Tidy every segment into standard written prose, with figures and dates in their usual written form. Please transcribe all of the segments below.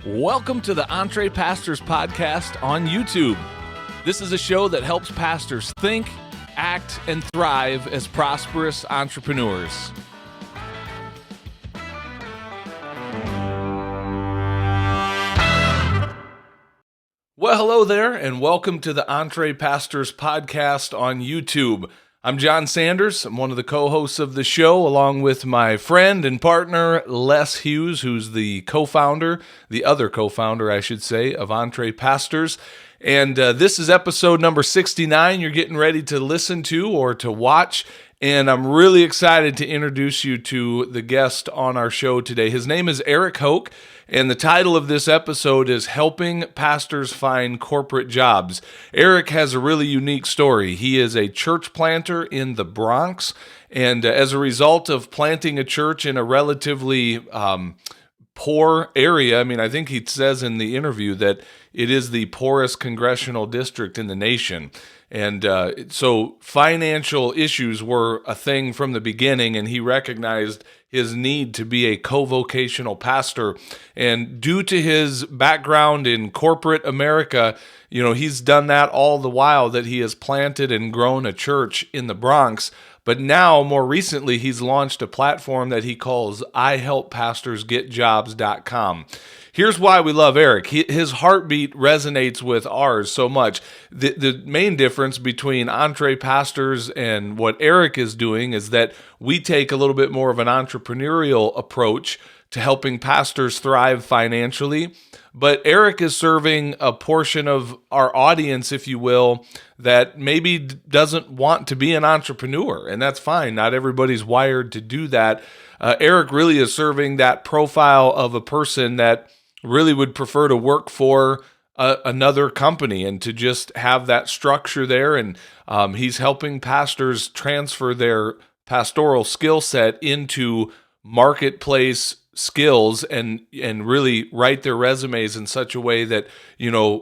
Welcome to the Entree Pastors Podcast on YouTube. This is a show that helps pastors think, act, and thrive as prosperous entrepreneurs. Well, hello there, and welcome to the Entree Pastors Podcast on YouTube. I'm Jon Sanders. I'm one of the co-hosts of the show, along with my friend and partner, Les Hughes, who's the other co-founder, I should say, of Entree Pastors. And this is episode number 69 you're getting ready to listen to or to watch. And I'm really excited to introduce you to the guest on our show today. His name is Eric Hoke, and the title of this episode is Helping Pastors Find Corporate Jobs. Eric has a really unique story. He is a church planter in the Bronx, and as a result of planting a church in a relatively poor area, I think he says in the interview that it is the poorest congressional district in the nation. And so financial issues were a thing from the beginning, and he recognized his need to be a co-vocational pastor. And due to his background in corporate America, he's done that all the while that he has planted and grown a church in the Bronx. But now, more recently, he's launched a platform that he calls ihelppastorsgetjobs.com. Here's why we love Eric. His heartbeat resonates with ours so much. The main difference between Entree Pastors and what Eric is doing is that we take a little bit more of an entrepreneurial approach to helping pastors thrive financially. But Eric is serving a portion of our audience, if you will, that maybe doesn't want to be an entrepreneur, and that's fine. Not everybody's wired to do that. Eric really is serving that profile of a person that really would prefer to work for another company and to just have that structure there. And he's helping pastors transfer their pastoral skill set into marketplace skills and really write their resumes in such a way that,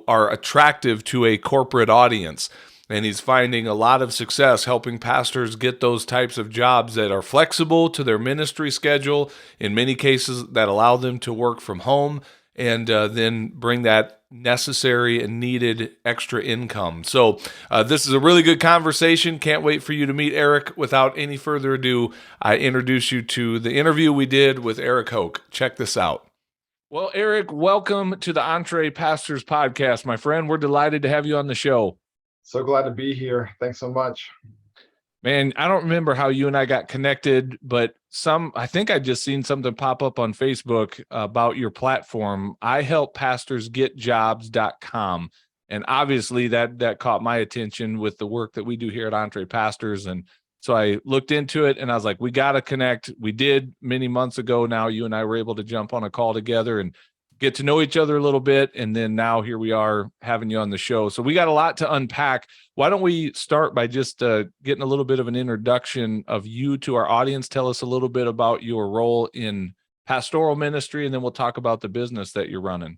are attractive to a corporate audience. And he's finding a lot of success helping pastors get those types of jobs that are flexible to their ministry schedule, in many cases that allow them to work from home, and then bring that necessary and needed extra income. So this is a really good conversation. Can't wait for you to meet Eric. Without any further ado, I introduce you to the interview we did with Eric Hoke. Check this out. Well, Eric, welcome to the Entree Pastors Podcast, my friend. We're delighted to have you on the show. So glad to be here. Thanks so much. Man, I don't remember how you and I got connected, but I think I just seen something pop up on Facebook about your platform, ihelppastorsgetjobs.com. And obviously that caught my attention with the work that we do here at Entree Pastors. And so I looked into it and I was like, we got to connect. We did many months ago now. You and I were able to jump on a call together and get to know each other a little bit. And then now here we are having you on the show. So we got a lot to unpack. Why don't we start by just getting a little bit of an introduction of you to our audience? Tell us a little bit about your role in pastoral ministry, and then we'll talk about the business that you're running.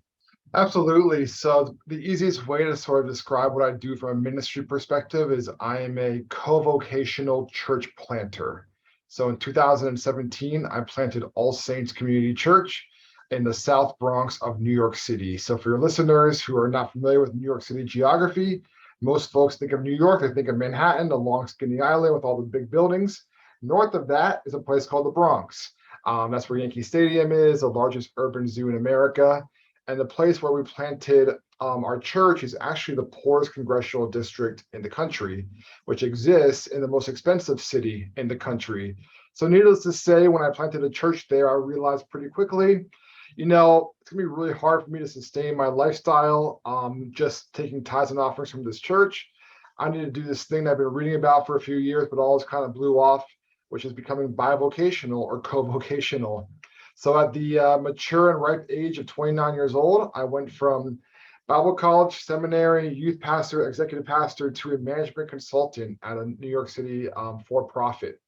Absolutely. So the easiest way to sort of describe what I do from a ministry perspective is I am a co-vocational church planter. So in 2017, I planted All Saints Community Church in the South Bronx of New York City. So for your listeners who are not familiar with New York City geography, most folks think of New York, they think of Manhattan, the long skinny island with all the big buildings. North of that is a place called the Bronx. That's where Yankee Stadium is, the largest urban zoo in America. And the place where we planted our church is actually the poorest congressional district in the country, which exists in the most expensive city in the country. So needless to say, when I planted a church there, I realized pretty quickly, it's going to be really hard for me to sustain my lifestyle just taking tithes and offerings from this church. I need to do this thing that I've been reading about for a few years, but always kind of blew off, which is becoming bivocational or co-vocational. So at the mature and ripe age of 29 years old, I went from Bible college, seminary, youth pastor, executive pastor to a management consultant at a New York City for-profit.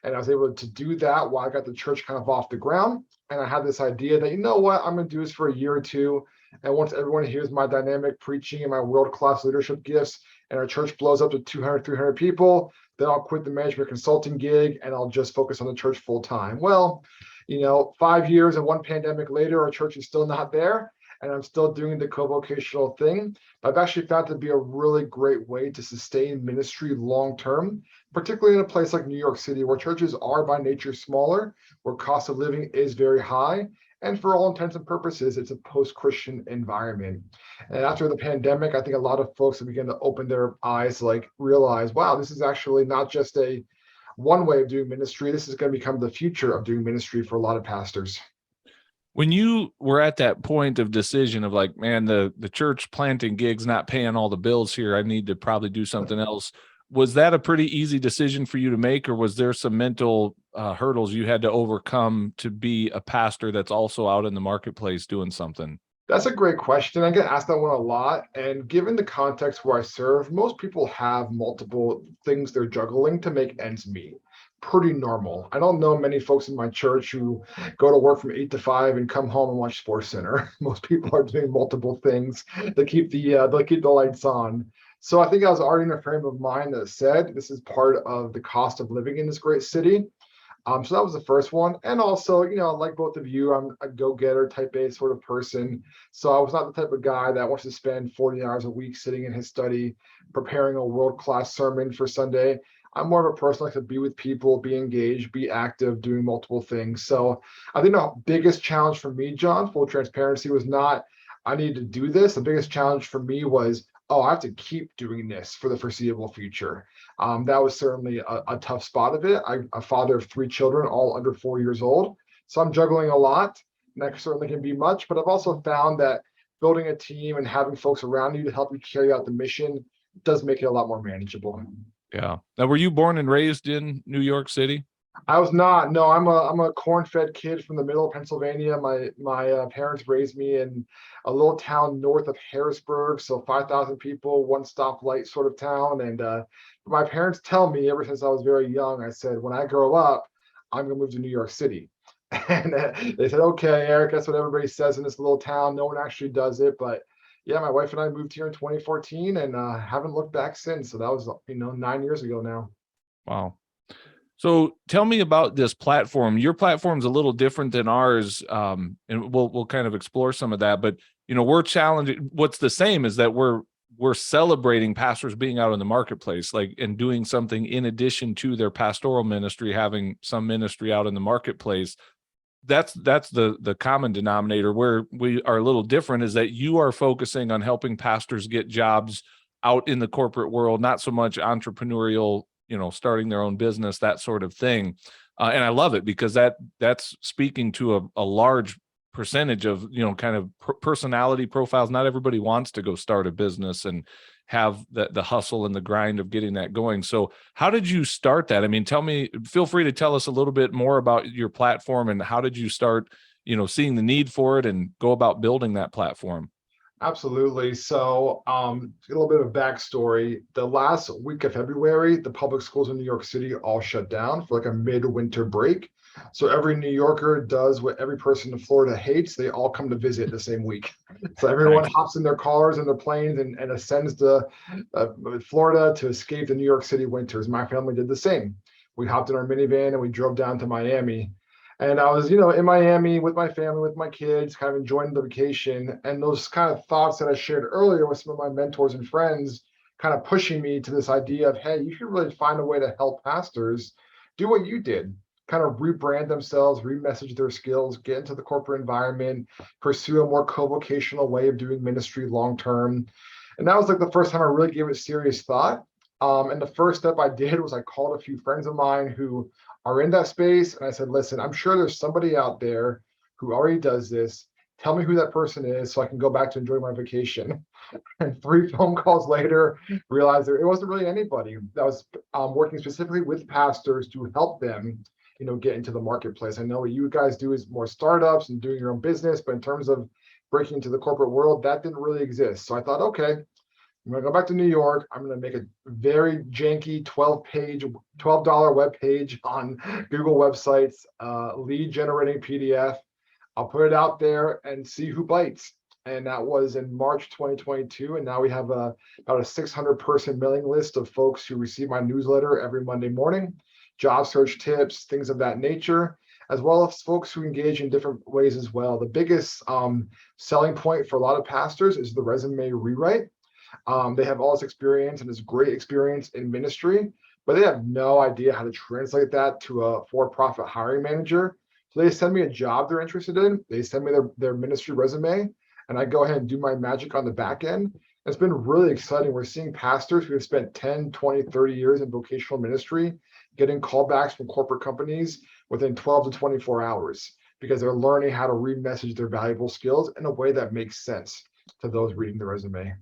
And I was able to do that while I got the church kind of off the ground. And I had this idea that, I'm going to do this for a year or two. And once everyone hears my dynamic preaching and my world-class leadership gifts, and our church blows up to 200, 300 people, then I'll quit the management consulting gig and I'll just focus on the church full time. Well, 5 years and one pandemic later, our church is still not there. and I'm still doing the co-vocational thing. I've actually found it to be a really great way to sustain ministry long term, particularly in a place like New York City, where churches are by nature smaller, where cost of living is very high, and for all intents and purposes, it's a post-Christian environment. And after the pandemic, I think a lot of folks have begun to open their eyes, like realize, wow, this is actually not just a one way of doing ministry. This is going to become the future of doing ministry for a lot of pastors. When you were at that point of decision of like, man, the church planting gig's not paying all the bills here, I need to probably do something else. Was that a pretty easy decision for you to make, or was there some mental hurdles you had to overcome to be a pastor that's also out in the marketplace doing something? That's a great question. I get asked that one a lot. And given the context where I serve, most people have multiple things they're juggling to make ends meet. Pretty normal. I don't know many folks in my church who go to work from 8 to 5 and come home and watch Sports Center. Most people are doing multiple things to keep the lights on. So I think I was already in a frame of mind that said this is part of the cost of living in this great city. So that was the first one. And also, like both of you, I'm a go-getter type A sort of person. So I was not the type of guy that wants to spend 40 hours a week sitting in his study, preparing a world-class sermon for Sunday. I'm more of a person that likes to be with people, be engaged, be active, doing multiple things. So I think the biggest challenge for me, Jon, full transparency, was not I need to do this. The biggest challenge for me was, oh, I have to keep doing this for the foreseeable future. That was certainly a tough spot of it. I'm a father of 3 children, all under 4 years old. So I'm juggling a lot, and that certainly can be much. But I've also found that building a team and having folks around you to help you carry out the mission does make it a lot more manageable. Yeah. Now, were you born and raised in New York City? I was not. No, I'm a corn-fed kid from the middle of Pennsylvania. My parents raised me in a little town north of Harrisburg, so 5,000 people, one stoplight sort of town. And my parents tell me ever since I was very young, I said, when I grow up, I'm gonna move to New York City. And they said, okay, Eric, that's what everybody says in this little town. No one actually does it, but yeah, my wife and I moved here in 2014 and haven't looked back since. So that was 9 years ago now. Wow. So tell me about this platform. Your platform's a little different than ours, and we'll kind of explore some of that. But we're challenging. What's the same is that we're celebrating pastors being out in the marketplace, like, and doing something in addition to their pastoral ministry, having some ministry out in the marketplace. That's the common denominator. Where we are a little different is that you are focusing on helping pastors get jobs out in the corporate world, not so much entrepreneurial, starting their own business, that sort of thing. And I love it because that's speaking to a large percentage of, kind of personality profiles. Not everybody wants to go start a business and have the hustle and the grind of getting that going. So how did you start that? I mean, feel free to tell us a little bit more about your platform and how did you start, seeing the need for it and go about building that platform? Absolutely. So, a little bit of backstory. The last week of February, the public schools in New York City all shut down for like a midwinter break. So every New Yorker does what every person in Florida hates. They all come to visit the same week. So everyone Nice. hops in their cars and their planes and ascends to Florida to escape the New York City winters. My family did the same. We hopped in our minivan and we drove down to Miami. And I was, in Miami with my family, with my kids, kind of enjoying the vacation. And those kind of thoughts that I shared earlier with some of my mentors and friends kind of pushing me to this idea of, hey, you should really find a way to help pastors do what you did, kind of rebrand themselves, remessage their skills, get into the corporate environment, pursue a more co-vocational way of doing ministry long term. And that was like the first time I really gave it serious thought. And the first step I did was I called a few friends of mine who are in that space. And I said, listen, I'm sure there's somebody out there who already does this. Tell me who that person is so I can go back to enjoy my vacation. And 3 phone calls later, realized it wasn't really anybody that was working specifically with pastors to help them, get into the marketplace. I know what you guys do is more startups and doing your own business, but in terms of breaking into the corporate world, that didn't really exist. So I thought, okay, I'm going to go back to New York. I'm going to make a very janky $12 web page on Google websites, lead generating PDF. I'll put it out there and see who bites. And that was in March 2022. And now we have about a 600-person mailing list of folks who receive my newsletter every Monday morning, job search tips, things of that nature. as well as folks who engage in different ways as well. The biggest selling point for a lot of pastors is the resume rewrite. They have all this experience and this great experience in ministry, but they have no idea how to translate that to a for-profit hiring manager. So they send me a job they're interested in. They send me their ministry resume, and I go ahead and do my magic on the back end. It's been really exciting. We're seeing pastors who have spent 10, 20, 30 years in vocational ministry getting callbacks from corporate companies within 12 to 24 hours because they're learning how to re-message their valuable skills in a way that makes sense to those reading the resume.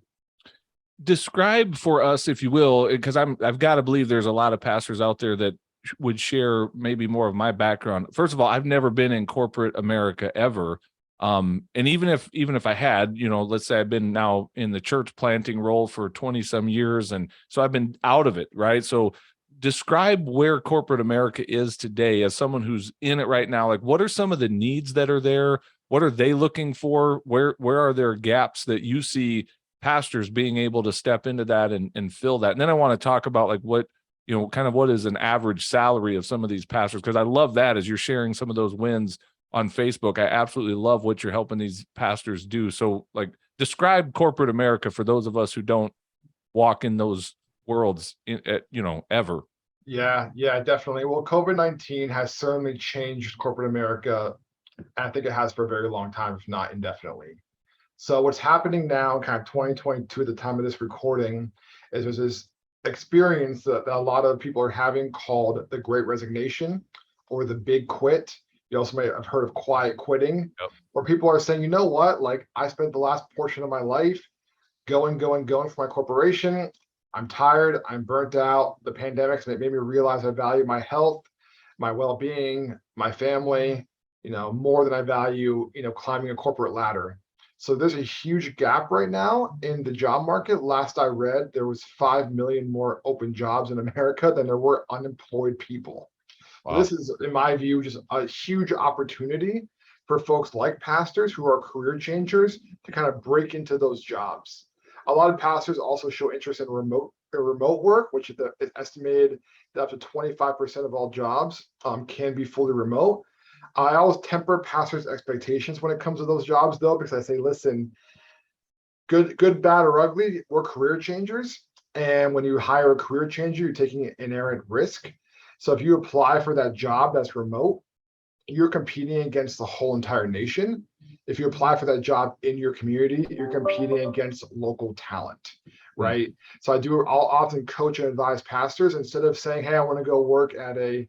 Describe for us, if you will, because I've got to believe there's a lot of pastors out there that would share maybe more of my background. First of all, I've never been in corporate America ever. And even if I had, let's say I've been now in the church planting role for 20 some years. And so I've been out of it. Right. So describe where corporate America is today as someone who's in it right now. Like, what are some of the needs that are there? What are they looking for? Where are there gaps that you see pastors being able to step into that and fill that? And then I want to talk about like what, kind of what is an average salary of some of these pastors, because I love that as you're sharing some of those wins on Facebook. I absolutely love what you're helping these pastors do. So like describe corporate America for those of us who don't walk in those worlds, ever. Yeah, definitely. Well, COVID-19 has certainly changed corporate America. And I think it has for a very long time, if not indefinitely. So what's happening now, kind of 2022 at the time of this recording, is there's this experience that a lot of people are having called the Great Resignation or the Big Quit. You also may have heard of quiet quitting, Yep. where people are saying, you know what, like I spent the last portion of my life going for my corporation. I'm tired. I'm burnt out. The pandemic made me realize I value my health, my well-being, my family, more than I value, climbing a corporate ladder. So there's a huge gap right now in the job market. Last I read, there was 5 million more open jobs in America than there were unemployed people. Wow. This is, in my view, just a huge opportunity for folks like pastors who are career changers to kind of break into those jobs. A lot of pastors also show interest in remote work, which is estimated that up to 25% of all jobs can be fully remote. I always temper pastors' expectations when it comes to those jobs, though, because I say, listen, good, bad, or ugly, we're career changers. And when you hire a career changer, you're taking an inherent risk. So if you apply for that job that's remote, you're competing against the whole entire nation. If you apply for that job in your community, you're competing against local talent, right? So I'll often coach and advise pastors instead of saying, hey, I want to go work at a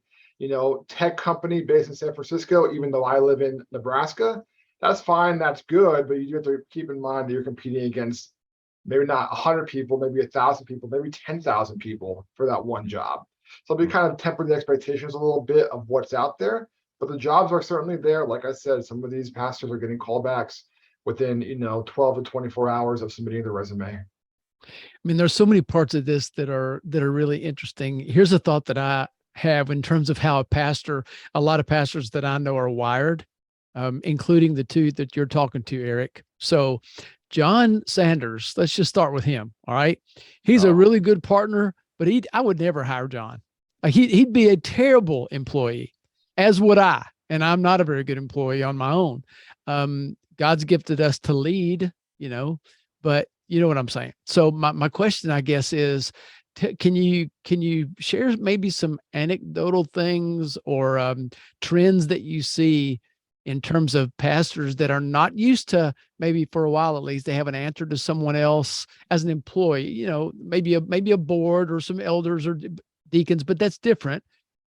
tech company based in San Francisco, even though I live in Nebraska. That's fine, that's good, but you do have to keep in mind that you're competing against maybe not 100 people, maybe 1,000 people, maybe 10,000 people for that one job. So we kind of temper the expectations a little bit of what's out there, but the jobs are certainly there. Like I said, some of these pastors are getting callbacks within 12 to 24 hours of submitting their resume. I mean, there's so many parts of this that are really interesting. Here's a thought that I have in terms of how a lot of pastors that I know are wired, including the two that you're talking to, Eric. So John Sanders, let's just start with him. All right. He's a really good partner, but I would never hire John. He'd be a terrible employee, as would I. And I'm not a very good employee on my own. God's gifted us to lead, but you know what I'm saying? So my question, I guess, is, can you share maybe some anecdotal things or trends that you see in terms of pastors that are not used to, maybe for a while at least, they have an answer to someone else as an employee, maybe a board or some elders or deacons, but that's different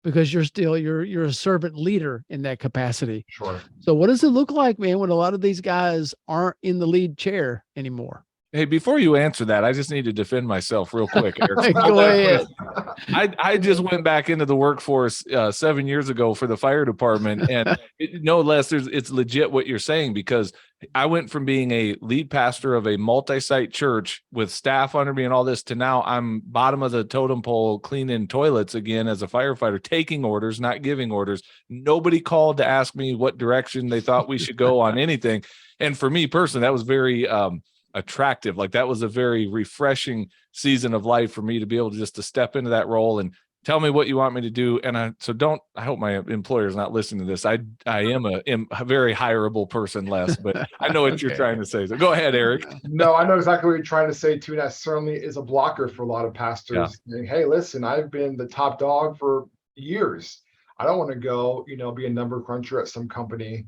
because you're a servant leader in that capacity. Sure. So what does it look like, man, when a lot of these guys aren't in the lead chair anymore? Hey, before you answer that, I just need to defend myself real quick, Eric. Go ahead. I just went back into the workforce 7 years ago for the fire department, and no less, it's legit what you're saying, because I went from being a lead pastor of a multi-site church with staff under me and all this to now I'm bottom of the totem pole cleaning toilets again as a firefighter, taking orders, not giving orders. Nobody called to ask me what direction they thought we should go on anything. And for me personally, that was very attractive. Like that was a very refreshing season of life for me to be able to step into that role and tell me what you want me to do. And I hope my employer is not listening to this. I am a very hireable person, Les, but I know what you're trying to say. So go ahead, Eric. No, I know exactly what you're trying to say too. And that certainly is a blocker for a lot of pastors saying, hey, listen, I've been the top dog for years. I don't want to go, be a number cruncher at some company.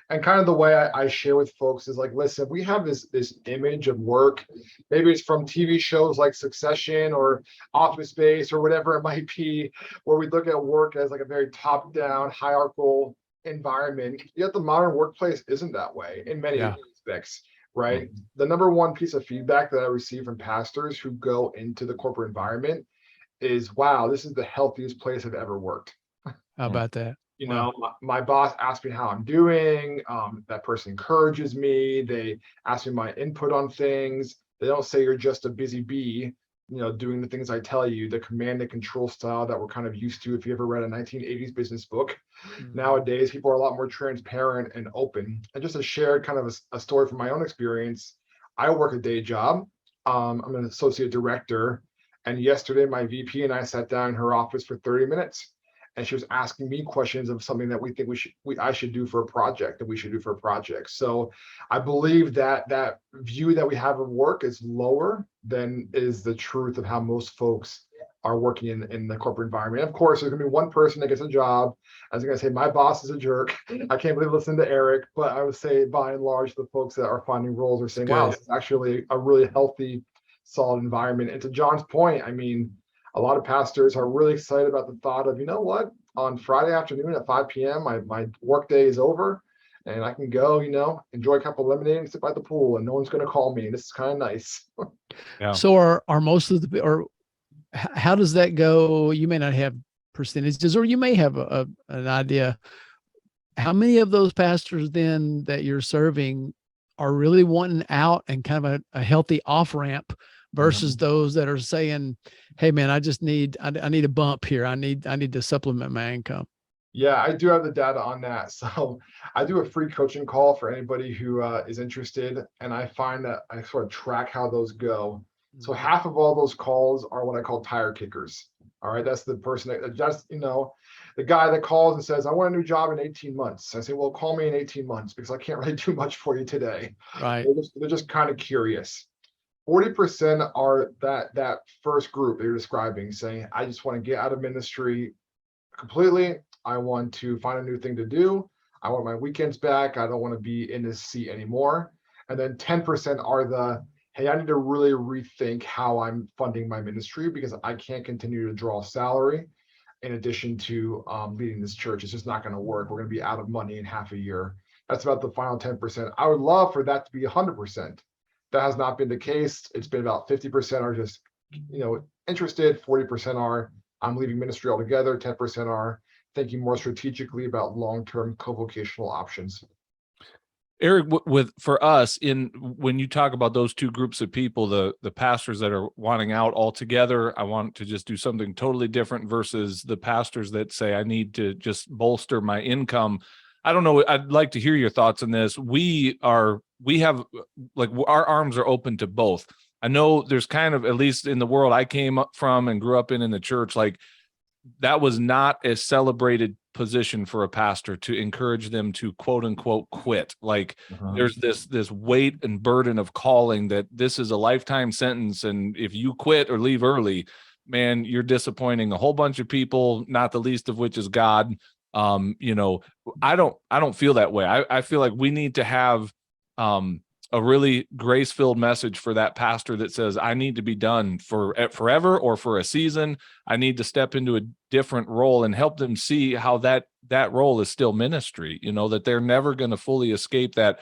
And kind of the way I share with folks is like, listen, we have this image of work. Maybe it's from TV shows like Succession or Office Space or whatever it might be, where we look at work as like a very top-down, hierarchical environment. Yet the modern workplace isn't that way in many aspects, right? The number one piece of feedback that I receive from pastors who go into the corporate environment is, wow, this is the healthiest place I've ever worked. How about that? My boss asked me how I'm doing. That person encourages me. They ask me my input on things. They don't say you're just a busy bee, doing the things I tell you, the command and control style that we're kind of used to if you ever read a 1980s business book. Nowadays, people are a lot more transparent and open. And just to share kind of a story from my own experience, I work a day job. I'm an associate director. And yesterday, my VP and I sat down in her office for 30 minutes. And she was asking me questions of something that we think I should do for a project, that we should do for a project. So I believe that that view that we have of work is lower than is the truth of how most folks are working in the corporate environment. Of course, there's gonna be one person that gets a job, as I'm gonna say, my boss is a jerk. I can't believe listening to Eric, but I would say by and large, the folks that are finding roles are saying, wow, this is actually a really healthy, solid environment. And to Jon's point, I mean, a lot of pastors are really excited about the thought of, you know what, on Friday afternoon at 5 p.m., my work day is over and I can go, enjoy a cup of lemonade and sit by the pool and no one's going to call me. And this is kind of nice. So are most of the, or how does that go? You may not have percentages, or you may have an idea. How many of those pastors then that you're serving are really wanting out and kind of a healthy off ramp versus those that are saying, hey man, I need a bump here. I need to supplement my income? Yeah, I do have the data on that. So I do a free coaching call for anybody who is interested. And I find that I sort of track how those go. So half of all those calls are what I call tire kickers. All right. That's the person that just, the guy that calls and says, I want a new job in 18 months. I say, well, call me in 18 months because I can't really do much for you today. Right. They're just kind of curious. 40% are that first group that you're describing, saying, I just want to get out of ministry completely. I want to find a new thing to do. I want my weekends back. I don't want to be in this seat anymore. And then 10% are the, hey, I need to really rethink how I'm funding my ministry because I can't continue to draw salary in addition to leading this church. It's just not going to work. We're going to be out of money in half a year. That's about the final 10%. I would love for that to be 100%. That has not been the case. It's been about 50% are just, interested. 40% are, I'm leaving ministry altogether. 10% are thinking more strategically about long-term co-vocational options. Eric, for us, when you talk about those two groups of people, the pastors that are wanting out altogether, I want to just do something totally different versus the pastors that say, I need to just bolster my income. I don't know. I'd like to hear your thoughts on this. We have like our arms are open to both. I know there's kind of, at least in the world I came up from and grew up in the church, like that was not a celebrated position for a pastor to encourage them to quote unquote quit. Like there's this weight and burden of calling that this is a lifetime sentence. And if you quit or leave early, man, you're disappointing a whole bunch of people, not the least of which is God. I don't feel that way. I feel like we need to have a really grace-filled message for that pastor that says, I need to be done for forever or for a season. I need to step into a different role and help them see how that role is still ministry, that they're never going to fully escape that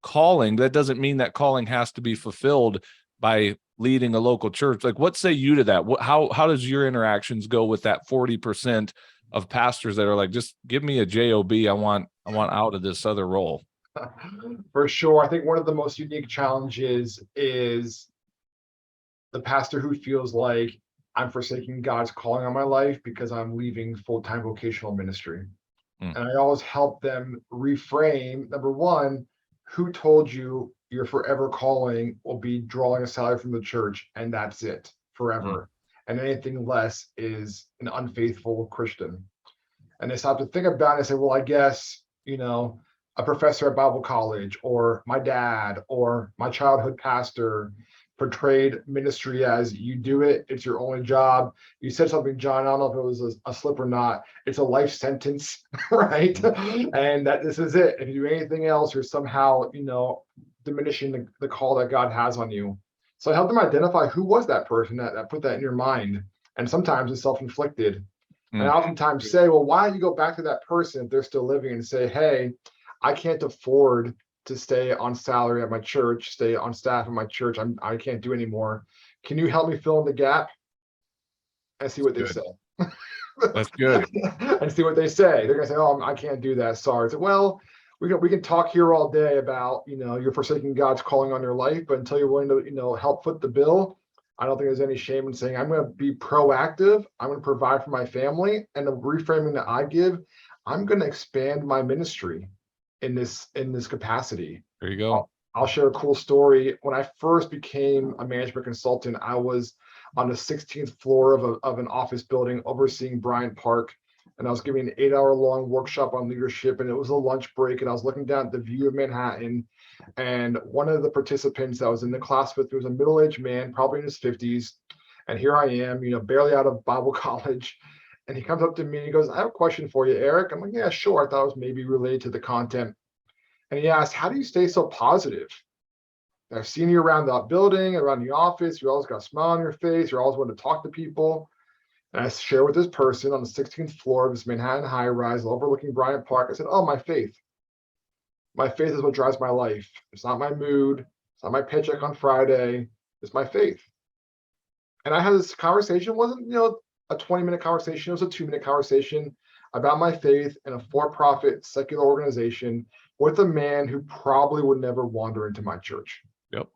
calling. That doesn't mean that calling has to be fulfilled by leading a local church. Like, what say you to that? How does your interactions go with that 40% of pastors that are like, just give me a job. I want out of this other role? For sure. I think one of the most unique challenges is the pastor who feels like I'm forsaking God's calling on my life because I'm leaving full-time vocational ministry. And I always help them reframe, number one, who told you your forever calling will be drawing a salary from the church and that's it forever? and anything less is an unfaithful Christian. And they stop to think about it and say, well, I guess, a professor at Bible college or my dad or my childhood pastor portrayed ministry as you do it, it's your only job. You said something, John, I don't know if it was a slip or not. It's a life sentence, right? And that this is it. If you do anything else, you're somehow, diminishing the call that God has on you. So I helped them identify who was that person that put that in your mind. And sometimes it's self-inflicted. And I oftentimes say, well, why don't you go back to that person if they're still living and say, hey, I can't afford to stay on salary at my church, stay on staff at my church. I can't do anymore. Can you help me fill in the gap? And see what they say. That's good. And see what they say. They're gonna say, oh, I can't do that. Sorry. So, well, we can talk here all day about, you're forsaking God's calling on your life, but until you're willing to, help foot the bill, I don't think there's any shame in saying I'm going to be proactive. I'm going to provide for my family, and the reframing that I give, I'm going to expand my ministry in this capacity. There you go. I'll share a cool story. When I first became a management consultant, I was on the 16th floor of an office building overseeing Bryant Park. And I was giving an 8-hour-long workshop on leadership, and it was a lunch break, and I was looking down at the view of Manhattan. And one of the participants that was in the class with me was a middle-aged man, probably in his 50s. And here I am, barely out of Bible college. And he comes up to me and he goes, I have a question for you, Eric. I'm like, yeah, sure. I thought it was maybe related to the content. And he asked, how do you stay so positive? I've seen you around the building, around the office. You always got a smile on your face. You're always wanting to talk to people. And I share with this person on the 16th floor of this Manhattan high-rise overlooking Bryant Park. I said, oh, my faith. My faith is what drives my life. It's not my mood. It's not my paycheck on Friday. It's my faith. And I had this conversation. It wasn't, a 20-minute conversation. It was a 2-minute conversation about my faith in a for-profit secular organization with a man who probably would never wander into my church. Yep.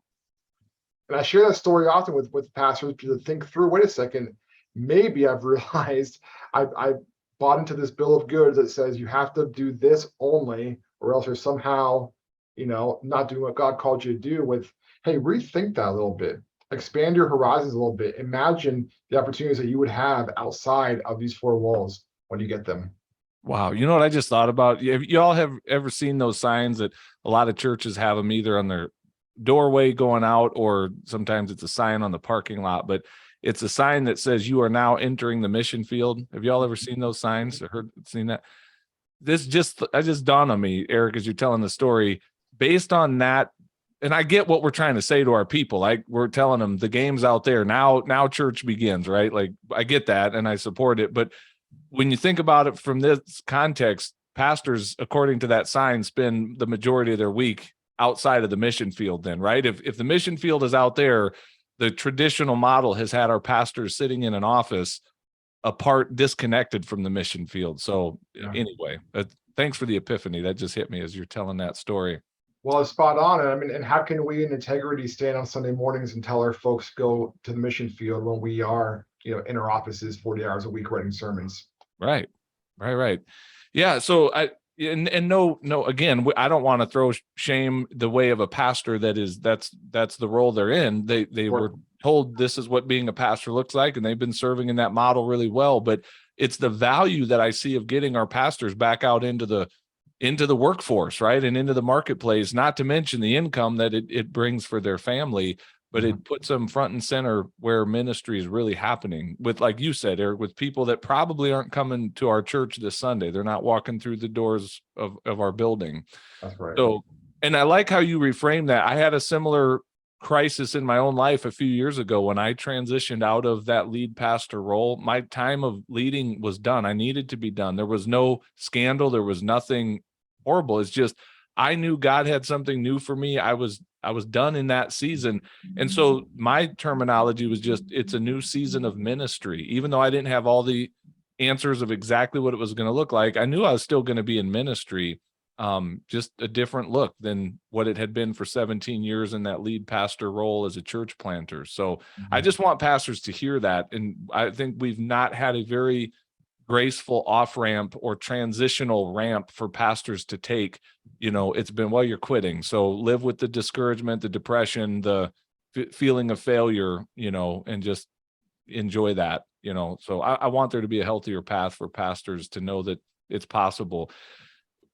And I share that story often with pastors to think through, wait a second, maybe I've realized I bought into this bill of goods that says you have to do this only, or else you're somehow, not doing what God called you to do. With, hey, rethink that a little bit, expand your horizons a little bit. Imagine the opportunities that you would have outside of these four walls when you get them. Wow. You know what I just thought about? You all have ever seen those signs that a lot of churches have them either on their doorway going out, or sometimes it's a sign on the parking lot, but it's a sign that says you are now entering the mission field. Have y'all ever seen those signs or seen that? I just dawned on me, Eric, as you're telling the story, based on that. And I get what we're trying to say to our people. Like, we're telling them the game's out there now church begins, right? Like, I get that and I support it. But when you think about it from this context, pastors, according to that sign, spend the majority of their week outside of the mission field then, right? If the mission field is out there, the traditional model has had our pastors sitting in an office apart, disconnected from the mission field. So anyway, thanks for the epiphany. That just hit me as you're telling that story. Well, it's spot on. And I mean, and how can we in integrity stand on Sunday mornings and tell our folks go to the mission field when we are, in our offices 40 hours a week writing sermons? Right. Yeah. So no, again, I don't want to throw shame the way of a pastor that's the role they're in. They were told this is what being a pastor looks like, and they've been serving in that model really well. But it's the value that I see of getting our pastors back out into the workforce, right, and into the marketplace, not to mention the income that it brings for their family, but it puts them front and center where ministry is really happening with, like you said, Eric, with people that probably aren't coming to our church this Sunday. They're not walking through the doors of our building. That's right. So, and I like how you reframe that. I had a similar crisis in my own life a few years ago when I transitioned out of that lead pastor role. My time of leading was done. I needed to be done. There was no scandal. There was nothing horrible. It's just, I knew God had something new for me. I was done in that season. And so my terminology was just, it's a new season of ministry. Even though I didn't have all the answers of exactly what it was going to look like, I knew I was still going to be in ministry. Just a different look than what it had been for 17 years in that lead pastor role as a church planter. So I just want pastors to hear that. And I think we've not had a very graceful off-ramp or transitional ramp for pastors to take. It's been, well, you're quitting, so live with the discouragement, the depression, the feeling of failure, and just enjoy that, so I want there to be a healthier path for pastors to know that it's possible.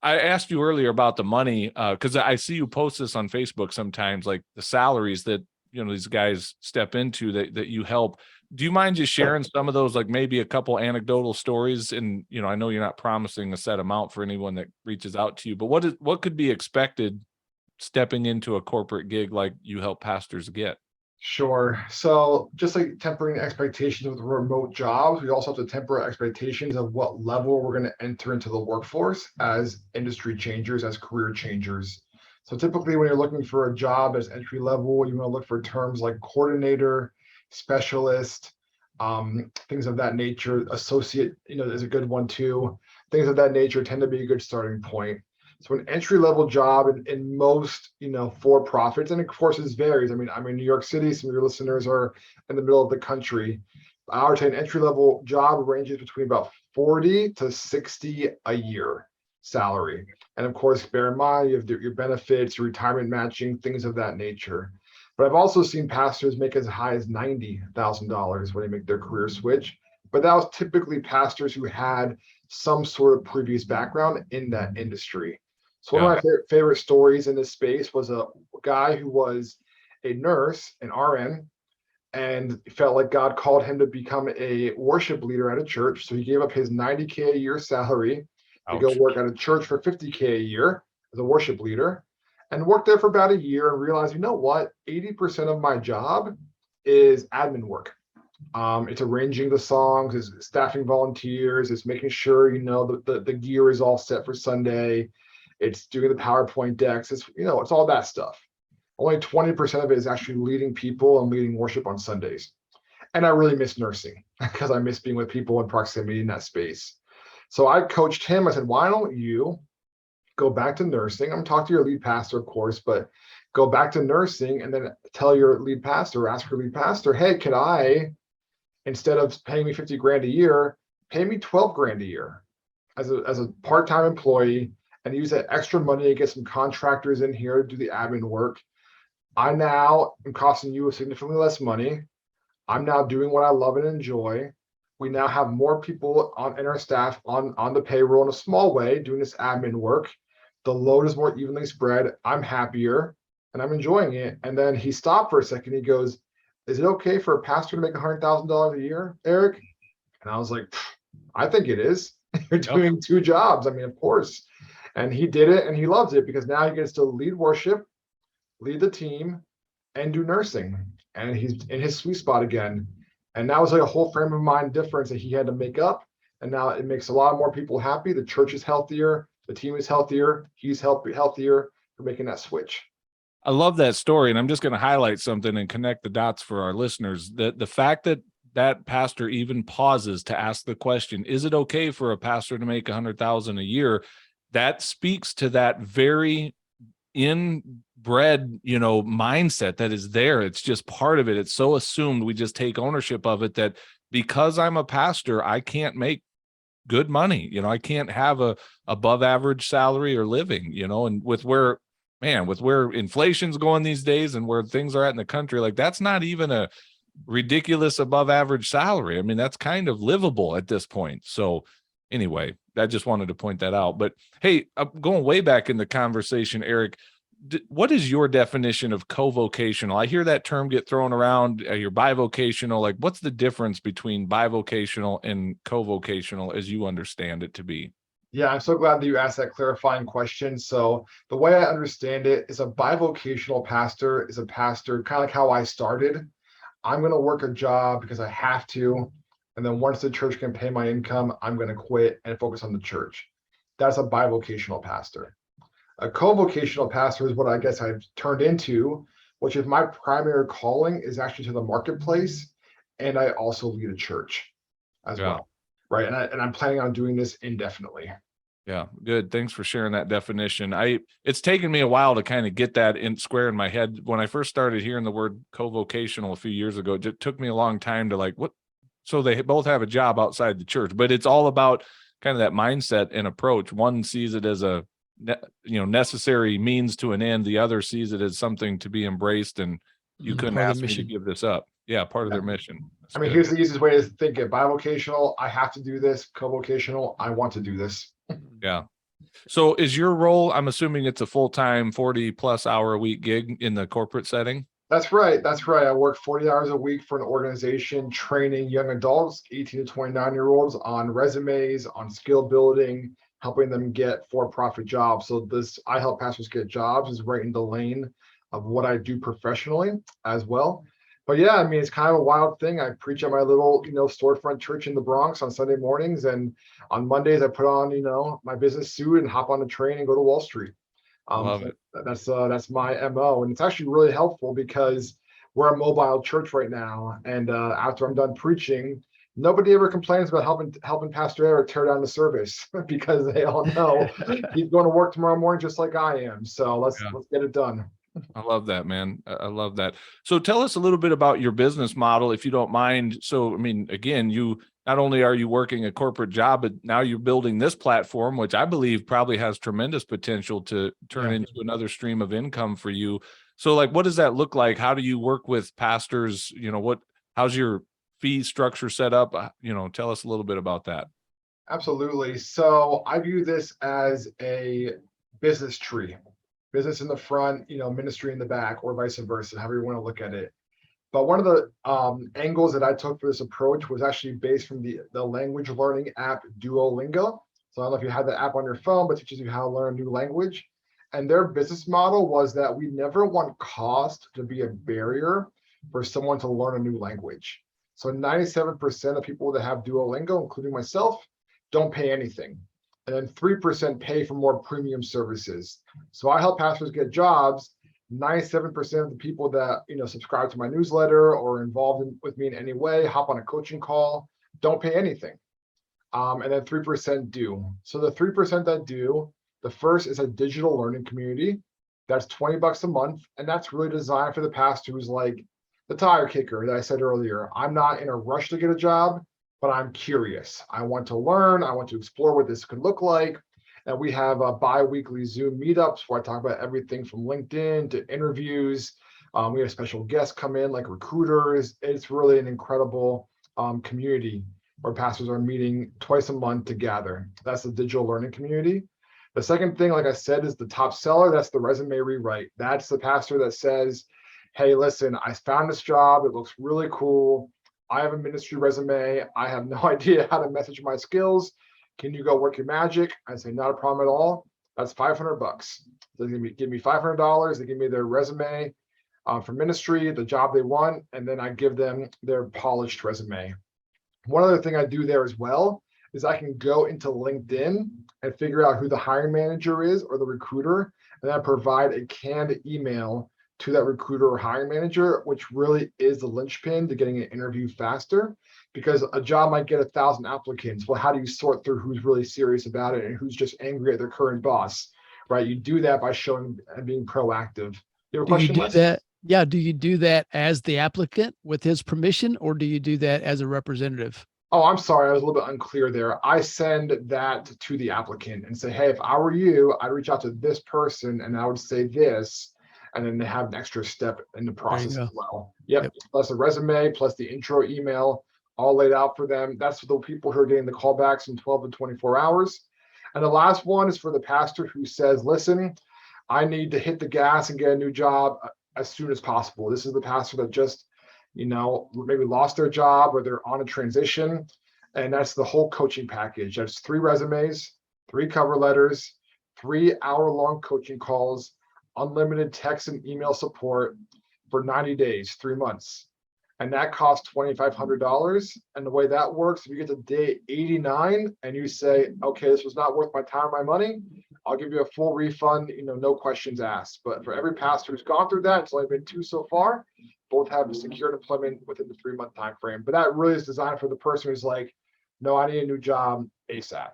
I asked you earlier about the money, because I see you post this on Facebook sometimes, like the salaries that, these guys step into that you help. Do you mind just sharing some of those, like maybe a couple anecdotal stories? And, I know you're not promising a set amount for anyone that reaches out to you, but what could be expected stepping into a corporate gig like you help pastors get? Sure. So just like tempering expectations with remote jobs, we also have to temper expectations of what level we're going to enter into the workforce as industry changers, as career changers. So typically when you're looking for a job as entry level, you want to look for terms like coordinator, specialist, things of that nature. Associate, is a good one too. Things of that nature tend to be a good starting point. So an entry level job in most, for profits, and of course this varies. I mean, I'm in New York City. Some of your listeners are in the middle of the country. I would say an entry level job ranges between about 40 to 60 a year salary. And of course, bear in mind, you have your benefits, your retirement matching, things of that nature. But I've also seen pastors make as high as $90,000 when they make their career switch. But that was typically pastors who had some sort of previous background in that industry. So one of my favorite stories in this space was a guy who was a nurse, an RN, and felt like God called him to become a worship leader at a church. So he gave up his $90K a year salary to go work at a church for $50K a year as a worship leader, and worked there for about a year and realized, 80% of my job is admin work. It's arranging the songs, it's staffing volunteers, it's making sure, the gear is all set for Sunday. It's doing the PowerPoint decks. It's all that stuff. Only 20% of it is actually leading people and leading worship on Sundays. And I really miss nursing because I miss being with people in proximity in that space. So I coached him. I said, why don't you go back to nursing? I'm talking to your lead pastor, of course, but go back to nursing and then tell your lead pastor, ask your lead pastor, hey, can I, instead of paying me 50 grand a year, pay me 12 grand a year as a part-time employee, and use that extra money to get some contractors in here to do the admin work. I now am costing you significantly less money. I'm now doing what I love and enjoy. We now have more people in our staff on the payroll in a small way doing this admin work. The load is more evenly spread. I'm happier and I'm enjoying it. And then he stopped for a second. He goes, is it okay for a pastor to make $100,000 a year, Eric? And I was like, I think it is. You're doing two jobs. I mean, of course. And he did it and he loves it because now he gets to lead worship, lead the team, and do nursing. And he's in his sweet spot again. And that was like a whole frame of mind difference that he had to make up. And now it makes a lot more people happy. The church is healthier. The team is healthier. He's healthier for making that switch. I love that story. And I'm just going to highlight something and connect the dots for our listeners. The fact that pastor even pauses to ask the question, is it okay for a pastor to make $100,000 a year? That speaks to that very inbred, mindset that is there. It's just part of it. It's so assumed. We just take ownership of it that because I'm a pastor, I can't make good money. I can't have a above average salary or living, and with where inflation's going these days and where things are at in the country, like that's not even a ridiculous above average salary. I mean, that's kind of livable at this point. So anyway, I just wanted to point that out. But hey, going way back in the conversation, Eric, what is your definition of co-vocational? I hear that term get thrown around. You're bivocational. Like, what's the difference between bivocational and co-vocational as you understand it to be? Yeah, I'm so glad that you asked that clarifying question. So the way I understand it is a bivocational pastor is a pastor, kind of like how I started. I'm going to work a job because I have to. And then once the church can pay my income, I'm going to quit and focus on the church. That's a bivocational pastor. A co-vocational pastor is what I guess I've turned into, which is my primary calling is actually to the marketplace. And I also lead a church as well. Right. And I'm planning on doing this indefinitely. Yeah, good. Thanks for sharing that definition. It's taken me a while to kind of get that square in my head. When I first started hearing the word co-vocational a few years ago, it took me a long time to what? So they both have a job outside the church, but it's all about kind of that mindset and approach. One sees it as a necessary means to an end. The other sees it as something to be embraced and you couldn't Part of the ask me to mission. give this up. Yeah, part of Yeah. their mission. That's I mean, good. here's the easiest way to think it. Bivocational, I have to do this. Co-vocational, I want to do this. Yeah. So is your role, I'm assuming it's a full-time 40+ hour a week gig in the corporate setting? That's right. That's right. I work 40 hours a week for an organization training young adults, 18 to 29-year-olds, on resumes, on skill building, helping them get for-profit jobs. So this, I help pastors get jobs, is right in the lane of what I do professionally as well. But yeah, I mean, it's kind of a wild thing. I preach at my little, storefront church in the Bronx on Sunday mornings, and on Mondays I put on, my business suit and hop on the train and go to Wall Street. I love So it. that's my MO, and it's actually really helpful because we're a mobile church right now. And after I'm done preaching, nobody ever complains about helping Pastor Eric tear down the service because they all know he's going to work tomorrow morning just like I am. So let's get it done. I love that, man. I love that. So tell us a little bit about your business model, if you don't mind. So, I mean, again, you not only are you working a corporate job, but now you're building this platform, which I believe probably has tremendous potential to turn into another stream of income for you. So, like, what does that look like? How do you work with pastors? How's your fee structure set up? Tell us a little bit about that. Absolutely. So I view this as a business tree. Business in the front, ministry in the back, or vice versa, however you want to look at it. But one of the angles that I took for this approach was actually based from the language learning app Duolingo. So I don't know if you have the app on your phone, but it teaches you how to learn a new language. And their business model was that we never want cost to be a barrier for someone to learn a new language. So 97% of people that have Duolingo, including myself, don't pay anything. And then 3% pay for more premium services. So I help pastors get jobs. 97% of the people that subscribe to my newsletter or involved with me in any way, hop on a coaching call, don't pay anything. And then 3% do. So the 3% that do, the first is a digital learning community. That's $20 a month. And that's really designed for the pastor who's like the tire kicker that I said earlier. I'm not in a rush to get a job, but I'm curious. I want to learn. I want to explore what this could look like. And we have bi-weekly Zoom meetups where I talk about everything from LinkedIn to interviews. We have special guests come in like recruiters. It's really an incredible community where pastors are meeting twice a month to gather. That's the digital learning community. The second thing, like I said, is the top seller. That's the resume rewrite. That's the pastor that says, hey, listen, I found this job. It looks really cool. I have a ministry resume. I have no idea how to message my skills. Can you go work your magic? I say, not a problem at all. That's $500. So they give me $500. They give me their resume for ministry, the job they want, and then I give them their polished resume. One other thing I do there as well is I can go into LinkedIn and figure out who the hiring manager is or the recruiter, and then provide a canned email to that recruiter or hiring manager, which really is the linchpin to getting an interview faster, because a job might get 1,000 applicants. Well, how do you sort through who's really serious about it and who's just angry at their current boss, right? You do that by showing and being proactive. You have a question, Les? That? Yeah. Do you do that as the applicant with his permission, or do you do that as a representative? Oh, I'm sorry. I was a little bit unclear there. I send that to the applicant and say, hey, if I were you, I'd reach out to this person and I would say this. And then they have an extra step in the process as well. Yep. Plus a resume, plus the intro email, all laid out for them. That's for the people who are getting the callbacks in 12 to 24 hours. And the last one is for the pastor who says, listen, I need to hit the gas and get a new job as soon as possible. This is the pastor that just, maybe lost their job or they're on a transition. And that's the whole coaching package. That's 3 resumes, 3 cover letters, 3-hour-long coaching calls, unlimited text and email support for 90 days, 3 months. And that costs $2,500. And the way that works, if you get to day 89 and you say, okay, this was not worth my time or my money, I'll give you a full refund, no questions asked. But for every pastor who's gone through that, it's only been 2 so far, both have secured employment within the 3-month time frame. But that really is designed for the person who's like, no, I need a new job ASAP.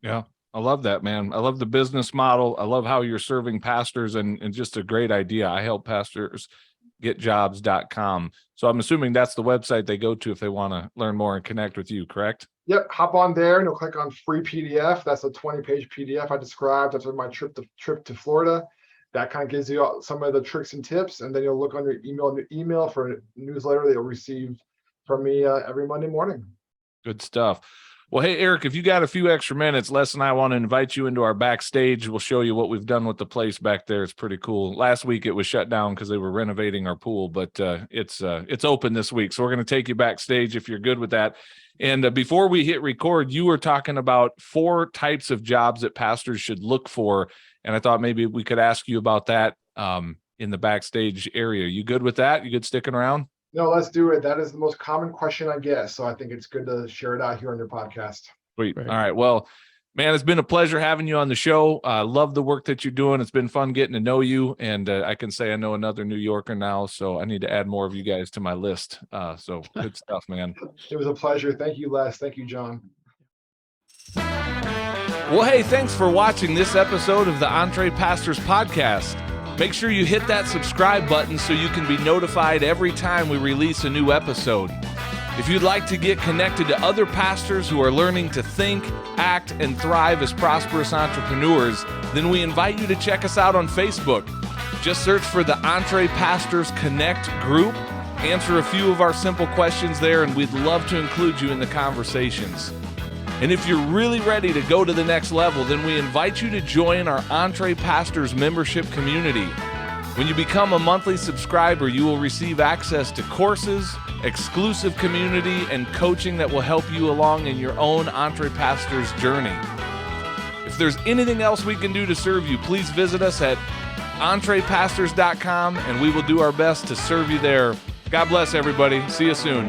Yeah. I love that, man. I love the business model. I love how you're serving pastors, and just a great idea. I help pastors getjobs.com. So I'm assuming that's the website they go to if they want to learn more and connect with you, correct? Yep. Hop on there and you'll click on free PDF. That's a 20-page PDF I described after my trip to Florida. that kind of gives you some of the tricks and tips. And then you'll look on your email for a newsletter that you'll receive from me every Monday morning. Good stuff. Well, hey, Eric, if you got a few extra minutes, Les and I want to invite you into our backstage. We'll show you what we've done with the place back there. It's pretty cool. Last week it was shut down because they were renovating our pool, but it's open this week. So we're going to take you backstage if you're good with that. And before we hit record, you were talking about 4 types of jobs that pastors should look for. And I thought maybe we could ask you about that in the backstage area. You good with that? You good sticking around? No, let's do it. That is the most common question I get. So I think it's good to share it out here on your podcast. Sweet. Right. All right. Well, man, it's been a pleasure having you on the show. I love the work that you're doing. It's been fun getting to know you. And I can say I know another New Yorker now, so I need to add more of you guys to my list. So good stuff, man. It was a pleasure. Thank you, Les. Thank you, Jon. Well, hey, thanks for watching this episode of the Entre Pastors Podcast. Make sure you hit that subscribe button so you can be notified every time we release a new episode. If you'd like to get connected to other pastors who are learning to think, act, and thrive as prosperous entrepreneurs, then we invite you to check us out on Facebook. Just search for the Entre Pastors Connect group, answer a few of our simple questions there, and we'd love to include you in the conversations. And if you're really ready to go to the next level, then we invite you to join our Entre Pastors membership community. When you become a monthly subscriber, you will receive access to courses, exclusive community, and coaching that will help you along in your own Entre Pastors journey. If there's anything else we can do to serve you, please visit us at entrepastors.com, and we will do our best to serve you there. God bless everybody. See you soon.